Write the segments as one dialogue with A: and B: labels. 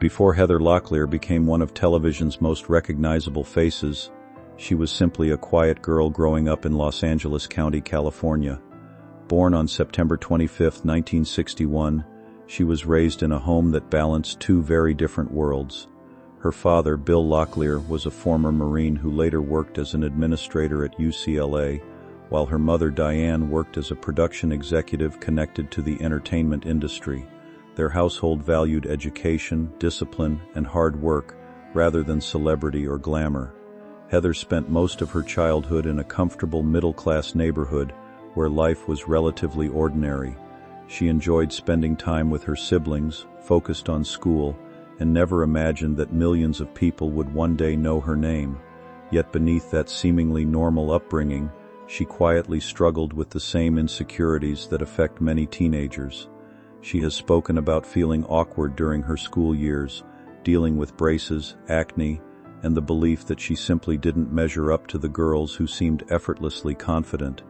A: Before Heather Locklear became one of television's most recognizable faces, she was simply a quiet girl growing up in Los Angeles County, California. Born on September 25, 1961, she was raised in a home that balanced two very different worlds. Her father, Bill Locklear, was a former Marine who later worked as an administrator at UCLA, while her mother, Diane, worked as a production executive connected to the entertainment industry. Their household valued education, discipline, and hard work, rather than celebrity or glamour. Heather spent most of her childhood in a comfortable middle-class neighborhood where life was relatively ordinary. She enjoyed spending time with her siblings, focused on school, and never imagined that millions of people would one day know her name. Yet beneath that seemingly normal upbringing, she quietly struggled with the same insecurities that affect many teenagers. She has spoken about feeling awkward during her school years, dealing with braces, acne, and the belief that she simply didn't measure up to the girls who seemed effortlessly confident.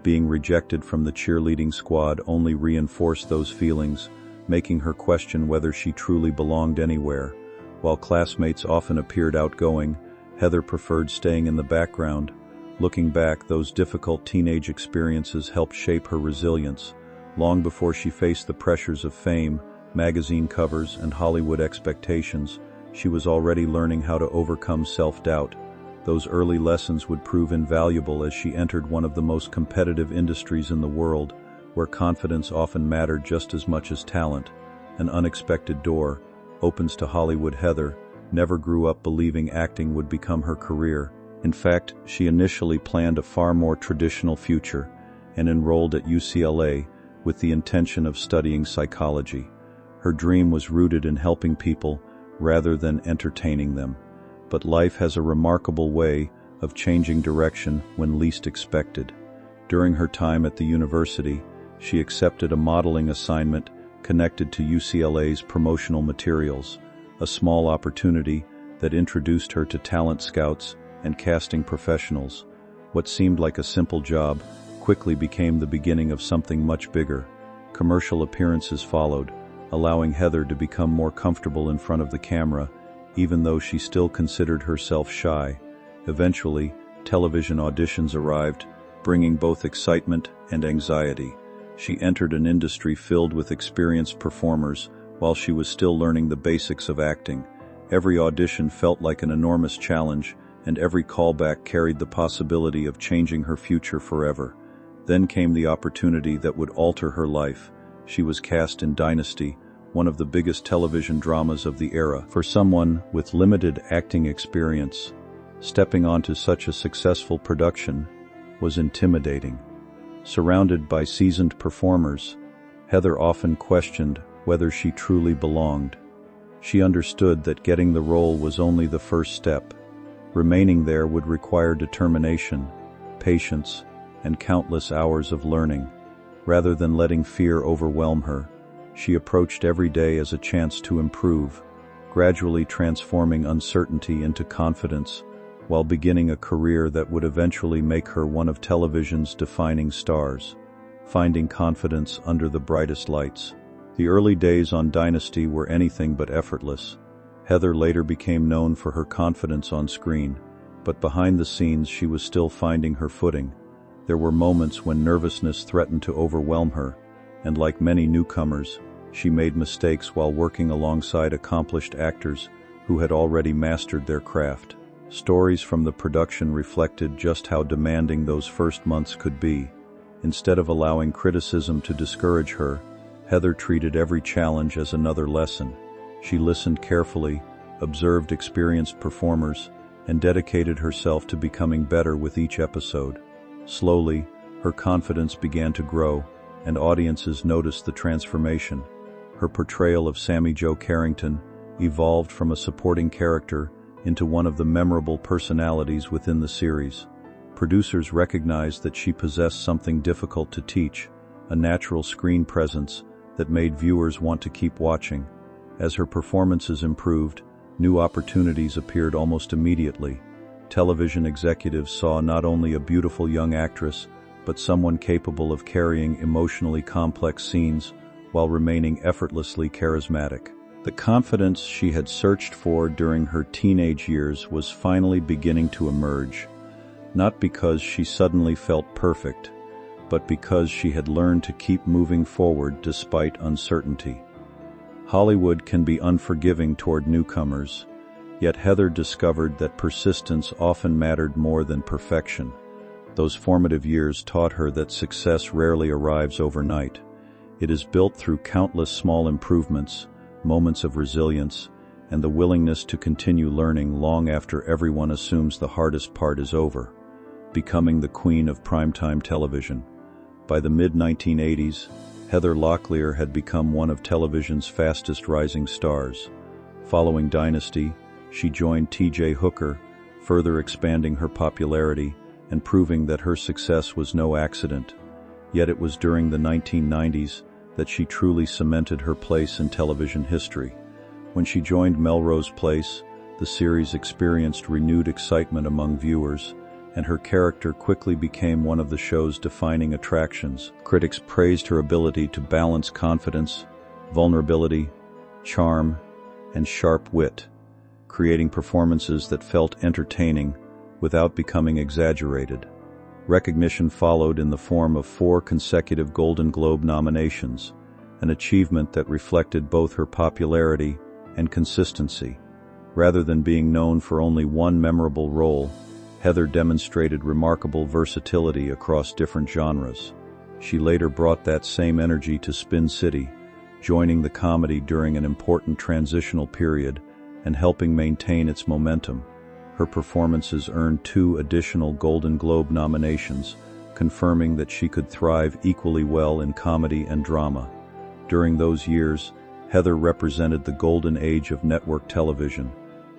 A: Being rejected from the cheerleading squad only reinforced those feelings, making her question whether she truly belonged anywhere. While classmates often appeared outgoing, Heather preferred staying in the background. Looking back, those difficult teenage experiences helped shape her resilience. Long before she faced the pressures of fame, magazine covers, and Hollywood expectations, she was already learning how to overcome self-doubt. Those early lessons would prove invaluable as she entered one of the most competitive industries in the world, where confidence often mattered just as much as talent. An unexpected door opens to Hollywood. Heather never grew up believing acting would become her career. In fact, she initially planned a far more traditional future and enrolled at UCLA with the intention of studying psychology. Her dream was rooted in helping people rather than entertaining them. But life has a remarkable way of changing direction when least expected. During her time at the university, she accepted a modeling assignment connected to UCLA's promotional materials, a small opportunity that introduced her to talent scouts and casting professionals. What seemed like a simple job quickly became the beginning of something much bigger. Commercial appearances followed, allowing Heather to become more comfortable in front of the camera, even though she still considered herself shy. Eventually, television auditions arrived, bringing both excitement and anxiety. She entered an industry filled with experienced performers while she was still learning the basics of acting. Every audition felt like an enormous challenge, and every callback carried the possibility of changing her future forever. Then came the opportunity that would alter her life. She was cast in Dynasty, one of the biggest television dramas of the era. For someone with limited acting experience, stepping onto such a successful production was intimidating. Surrounded by seasoned performers, Heather often questioned whether she truly belonged. She understood that getting the role was only the first step. Remaining there would require determination, patience, and countless hours of learning. Rather than letting fear overwhelm her, she approached every day as a chance to improve, gradually transforming uncertainty into confidence, while beginning a career that would eventually make her one of television's defining stars. Finding confidence under the brightest lights. The early days on Dynasty were anything but effortless. Heather later became known for her confidence on screen, but behind the scenes she was still finding her footing. There were moments when nervousness threatened to overwhelm her, and like many newcomers, she made mistakes while working alongside accomplished actors who had already mastered their craft. Stories from the production reflected just how demanding those first months could be. Instead of allowing criticism to discourage her, Heather treated every challenge as another lesson. She listened carefully, observed experienced performers, and dedicated herself to becoming better with each episode. Slowly, her confidence began to grow, and audiences noticed the transformation. Her portrayal of Sammy Jo Carrington evolved from a supporting character into one of the memorable personalities within the series. Producers recognized that she possessed something difficult to teach, a natural screen presence that made viewers want to keep watching. As her performances improved, new opportunities appeared almost immediately. Television executives saw not only a beautiful young actress, but someone capable of carrying emotionally complex scenes while remaining effortlessly charismatic. The confidence she had searched for during her teenage years was finally beginning to emerge, not because she suddenly felt perfect, but because she had learned to keep moving forward despite uncertainty. Hollywood can be unforgiving toward newcomers, yet Heather discovered that persistence often mattered more than perfection. Those formative years taught her that success rarely arrives overnight. It is built through countless small improvements, moments of resilience, and the willingness to continue learning long after everyone assumes the hardest part is over. Becoming the queen of primetime television. By the mid-1980s, Heather Locklear had become one of television's fastest rising stars. Following Dynasty, she joined T.J. Hooker, further expanding her popularity and proving that her success was no accident. Yet it was during the 1990s that she truly cemented her place in television history. When she joined Melrose Place, the series experienced renewed excitement among viewers, and her character quickly became one of the show's defining attractions. Critics praised her ability to balance confidence, vulnerability, charm, and sharp wit, creating performances that felt entertaining without becoming exaggerated. Recognition followed in the form of 4 consecutive Golden Globe nominations, an achievement that reflected both her popularity and consistency. Rather than being known for only one memorable role, Heather demonstrated remarkable versatility across different genres. She later brought that same energy to Spin City, joining the comedy during an important transitional period and helping maintain its momentum. Her performances earned 2 additional Golden Globe nominations, confirming that she could thrive equally well in comedy and drama. During those years, Heather represented the golden age of network television.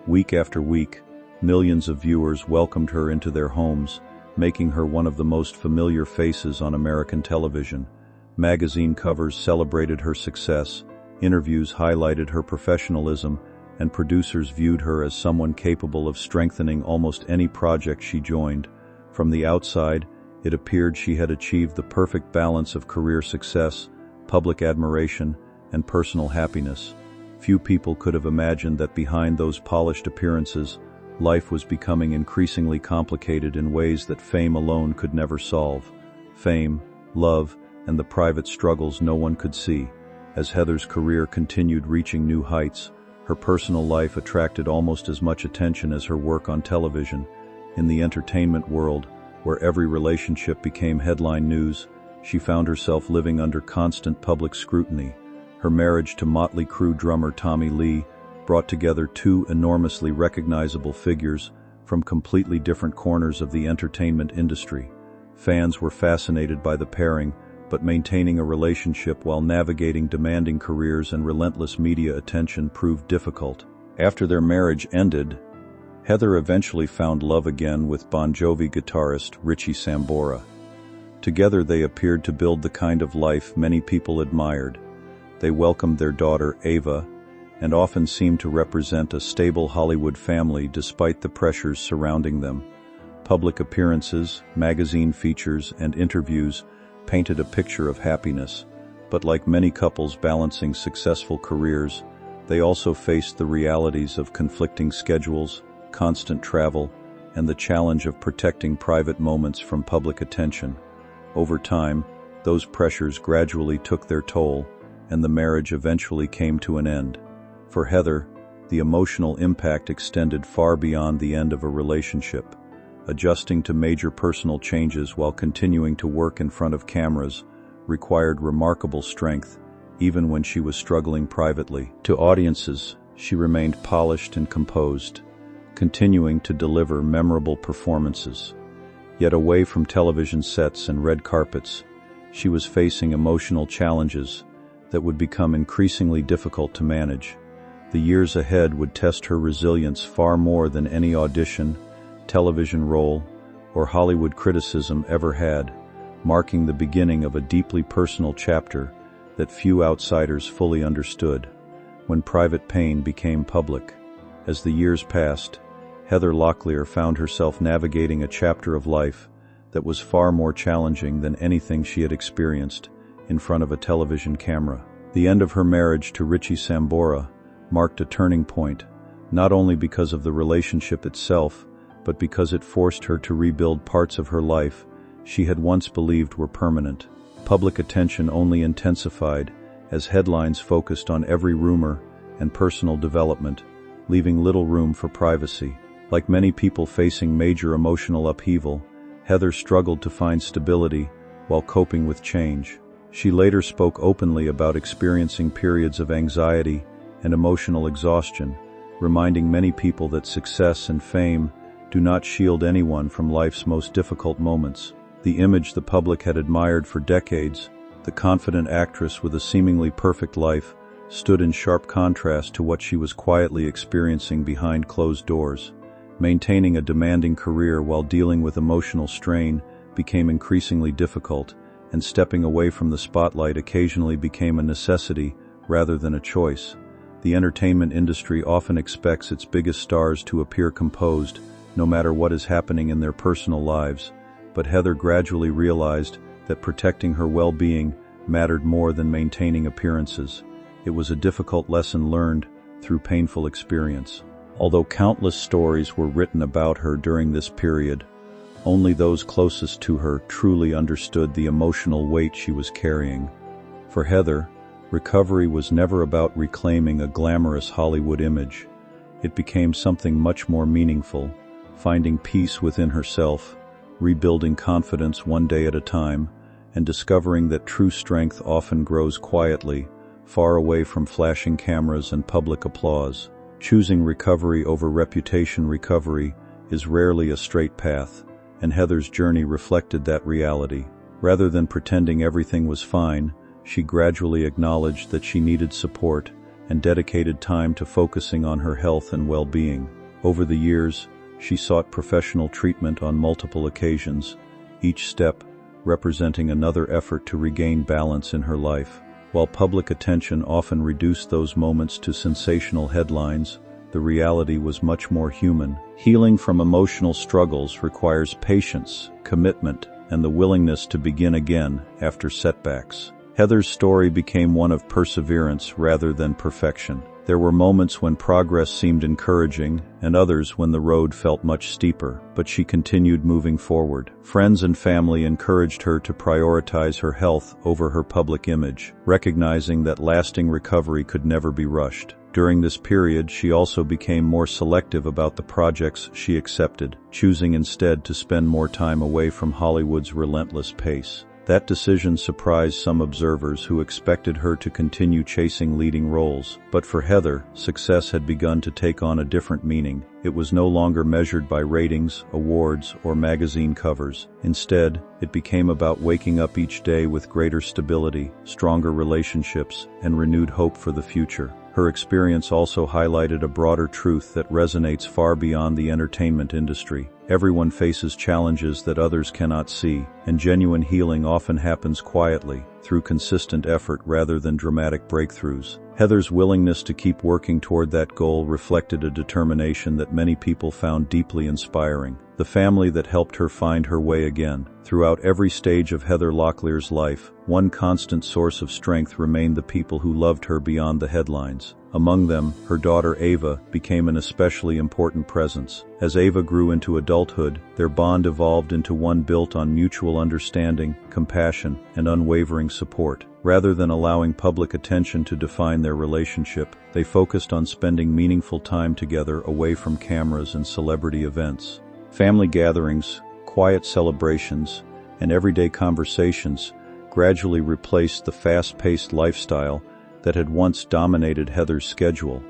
A: Week after week, millions of viewers welcomed her into their homes, making her one of the most familiar faces on American television. Magazine covers celebrated her success, interviews highlighted her professionalism, and producers viewed her as someone capable of strengthening almost any project she joined. From the outside, it appeared she had achieved the perfect balance of career success, public admiration, and personal happiness. Few people could have imagined that behind those polished appearances, life was becoming increasingly complicated in ways that fame alone could never solve. Fame, love, and the private struggles no one could see. As Heather's career continued reaching new heights, her personal life attracted almost as much attention as her work on television. In the entertainment world, where every relationship became headline news, she found herself living under constant public scrutiny. Her marriage to Motley Crue drummer Tommy Lee brought together 2 enormously recognizable figures from completely different corners of the entertainment industry. Fans were fascinated by the pairing, but maintaining a relationship while navigating demanding careers and relentless media attention proved difficult. After their marriage ended, Heather eventually found love again with Bon Jovi guitarist Richie Sambora. Together they appeared to build the kind of life many people admired. They welcomed their daughter Ava, and often seemed to represent a stable Hollywood family despite the pressures surrounding them. Public appearances, magazine features, and interviews painted a picture of happiness, but like many couples balancing successful careers, they also faced the realities of conflicting schedules, constant travel, and the challenge of protecting private moments from public attention. Over time, those pressures gradually took their toll, and the marriage eventually came to an end. For Heather, the emotional impact extended far beyond the end of a relationship. Adjusting to major personal changes while continuing to work in front of cameras required remarkable strength, even when she was struggling privately. To audiences, she remained polished and composed, continuing to deliver memorable performances. Yet away from television sets and red carpets, she was facing emotional challenges that would become increasingly difficult to manage. The years ahead would test her resilience far more than any audition, television role, or Hollywood criticism ever had, marking the beginning of a deeply personal chapter that few outsiders fully understood. When private pain became public. As the years passed, Heather Locklear found herself navigating a chapter of life that was far more challenging than anything she had experienced in front of a television camera. The end of her marriage to Richie Sambora marked a turning point, not only because of the relationship itself, but because it forced her to rebuild parts of her life she had once believed were permanent. Public attention only intensified as headlines focused on every rumor and personal development, leaving little room for privacy. Like many people facing major emotional upheaval, Heather struggled to find stability while coping with change. She later spoke openly about experiencing periods of anxiety and emotional exhaustion, reminding many people that success and fame do not shield anyone from life's most difficult moments. The image the public had admired for decades, the confident actress with a seemingly perfect life, stood in sharp contrast to what she was quietly experiencing behind closed doors. Maintaining a demanding career while dealing with emotional strain became increasingly difficult, and stepping away from the spotlight occasionally became a necessity rather than a choice. The entertainment industry often expects its biggest stars to appear composed, no matter what is happening in their personal lives, but Heather gradually realized that protecting her well-being mattered more than maintaining appearances. It was a difficult lesson learned through painful experience. Although countless stories were written about her during this period, only those closest to her truly understood the emotional weight she was carrying. For Heather, recovery was never about reclaiming a glamorous Hollywood image. It became something much more meaningful, finding peace within herself, rebuilding confidence one day at a time, and discovering that true strength often grows quietly, far away from flashing cameras and public applause. Choosing recovery over reputation recovery is rarely a straight path, and Heather's journey reflected that reality. Rather than pretending everything was fine, she gradually acknowledged that she needed support and dedicated time to focusing on her health and well-being. Over the years, she sought professional treatment on multiple occasions, each step representing another effort to regain balance in her life. While public attention often reduced those moments to sensational headlines, the reality was much more human. Healing from emotional struggles requires patience, commitment, and the willingness to begin again after setbacks. Heather's story became one of perseverance rather than perfection. There were moments when progress seemed encouraging, and others when the road felt much steeper, but she continued moving forward. Friends and family encouraged her to prioritize her health over her public image, recognizing that lasting recovery could never be rushed. During this period, she also became more selective about the projects she accepted, choosing instead to spend more time away from Hollywood's relentless pace. That decision surprised some observers who expected her to continue chasing leading roles. But for Heather, success had begun to take on a different meaning. It was no longer measured by ratings, awards, or magazine covers. Instead, it became about waking up each day with greater stability, stronger relationships, and renewed hope for the future. Her experience also highlighted a broader truth that resonates far beyond the entertainment industry. Everyone faces challenges that others cannot see, and genuine healing often happens quietly, through consistent effort rather than dramatic breakthroughs. Heather's willingness to keep working toward that goal reflected a determination that many people found deeply inspiring. The family that helped her find her way again. Throughout every stage of Heather Locklear's life, one constant source of strength remained the people who loved her beyond the headlines. Among them, her daughter Ava became an especially important presence. As Ava grew into adulthood, their bond evolved into one built on mutual understanding, compassion, and unwavering support. Rather than allowing public attention to define their relationship, they focused on spending meaningful time together away from cameras and celebrity events. Family gatherings, quiet celebrations, and everyday conversations gradually replaced the fast-paced lifestyle that had once dominated Heather's schedule.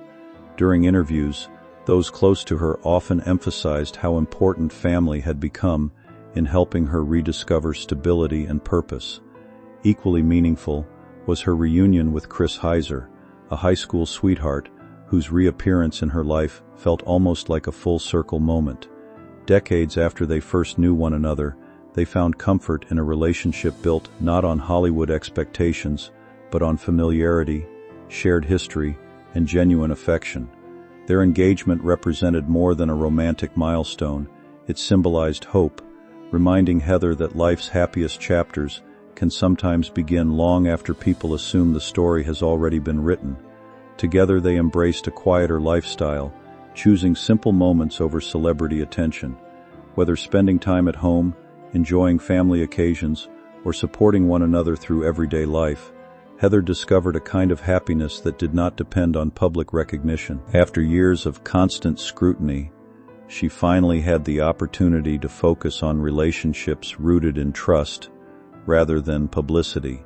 A: During interviews, those close to her often emphasized how important family had become in helping her rediscover stability and purpose. Equally meaningful was her reunion with Chris Heiser, a high school sweetheart whose reappearance in her life felt almost like a full-circle moment. Decades after they first knew one another, they found comfort in a relationship built not on Hollywood expectations, but on familiarity, shared history, and genuine affection. Their engagement represented more than a romantic milestone. It symbolized hope, reminding Heather that life's happiest chapters can sometimes begin long after people assume the story has already been written. Together they embraced a quieter lifestyle, choosing simple moments over celebrity attention. Whether spending time at home, enjoying family occasions, or supporting one another through everyday life, Heather discovered a kind of happiness that did not depend on public recognition. After years of constant scrutiny, she finally had the opportunity to focus on relationships rooted in trust rather than publicity.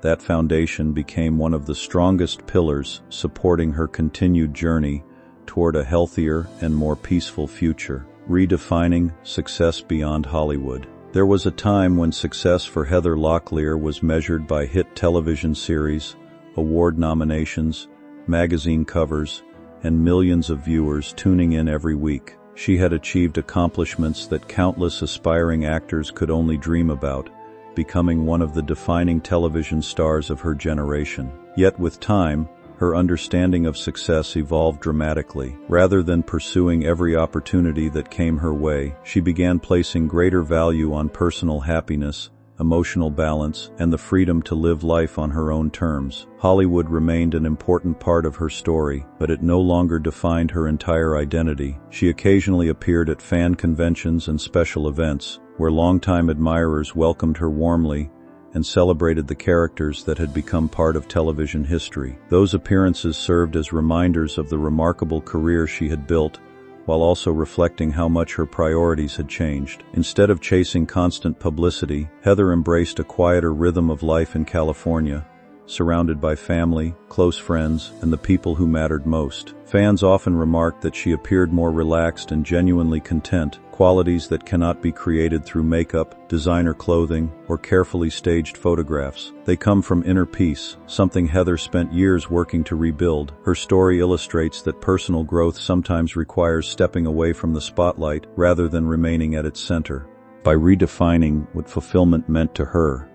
A: That foundation became one of the strongest pillars supporting her continued journey toward a healthier and more peaceful future. Redefining success beyond Hollywood. There was a time when success for Heather Locklear was measured by hit television series, award nominations, magazine covers, and millions of viewers tuning in every week. She had achieved accomplishments that countless aspiring actors could only dream about, becoming one of the defining television stars of her generation. Yet with time, her understanding of success evolved dramatically. Rather than pursuing every opportunity that came her way, she began placing greater value on personal happiness, emotional balance, and the freedom to live life on her own terms. Hollywood remained an important part of her story, but it no longer defined her entire identity. She occasionally appeared at fan conventions and special events, where longtime admirers welcomed her warmly and celebrated the characters that had become part of television history. Those appearances served as reminders of the remarkable career she had built, while also reflecting how much her priorities had changed. Instead of chasing constant publicity, Heather embraced a quieter rhythm of life in California, surrounded by family, close friends, and the people who mattered most. Fans often remarked that she appeared more relaxed and genuinely content, qualities that cannot be created through makeup, designer clothing, or carefully staged photographs. They come from inner peace, something Heather spent years working to rebuild. Her story illustrates that personal growth sometimes requires stepping away from the spotlight rather than remaining at its center. By redefining what fulfillment meant to her,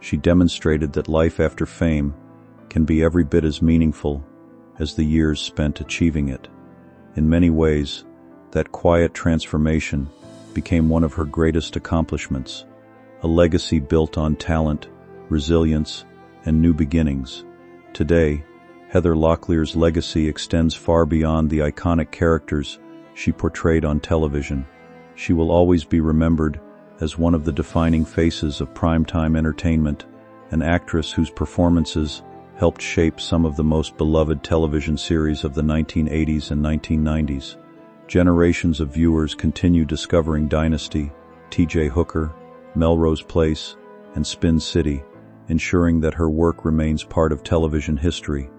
A: she demonstrated that life after fame can be every bit as meaningful as the years spent achieving it. In many ways, that quiet transformation became one of her greatest accomplishments, a legacy built on talent, resilience, and new beginnings. Today, Heather Locklear's legacy extends far beyond the iconic characters she portrayed on television. She will always be remembered as one of the defining faces of primetime entertainment, an actress whose performances helped shape some of the most beloved television series of the 1980s and 1990s. Generations of viewers continue discovering Dynasty, T.J. Hooker, Melrose Place, and Spin City, ensuring that her work remains part of television history.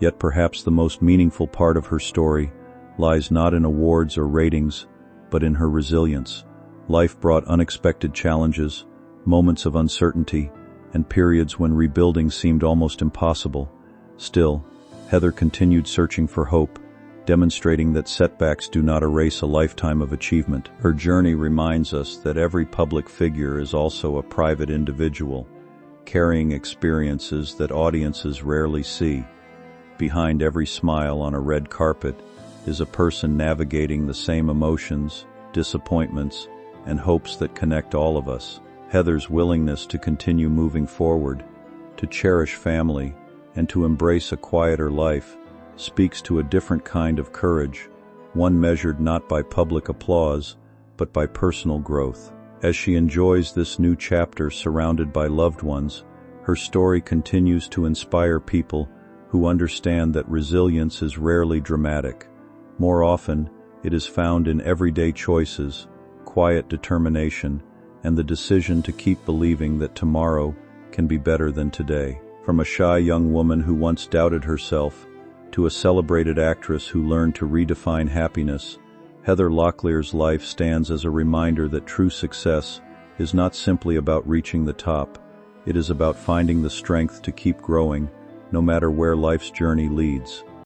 A: Yet perhaps the most meaningful part of her story lies not in awards or ratings, but in her resilience. Life brought unexpected challenges, moments of uncertainty, and periods when rebuilding seemed almost impossible. Still, Heather continued searching for hope, demonstrating that setbacks do not erase a lifetime of achievement. Her journey reminds us that every public figure is also a private individual, carrying experiences that audiences rarely see. Behind every smile on a red carpet is a person navigating the same emotions, disappointments, and hopes that connect all of us. Heather's willingness to continue moving forward, to cherish family, and to embrace a quieter life speaks to a different kind of courage, one measured not by public applause, but by personal growth. As she enjoys this new chapter surrounded by loved ones, her story continues to inspire people who understand that resilience is rarely dramatic. More often, it is found in everyday choices, quiet determination, and the decision to keep believing that tomorrow can be better than today. From a shy young woman who once doubted herself to a celebrated actress who learned to redefine happiness, Heather Locklear's life stands as a reminder that true success is not simply about reaching the top. It is about finding the strength to keep growing, no matter where life's journey leads.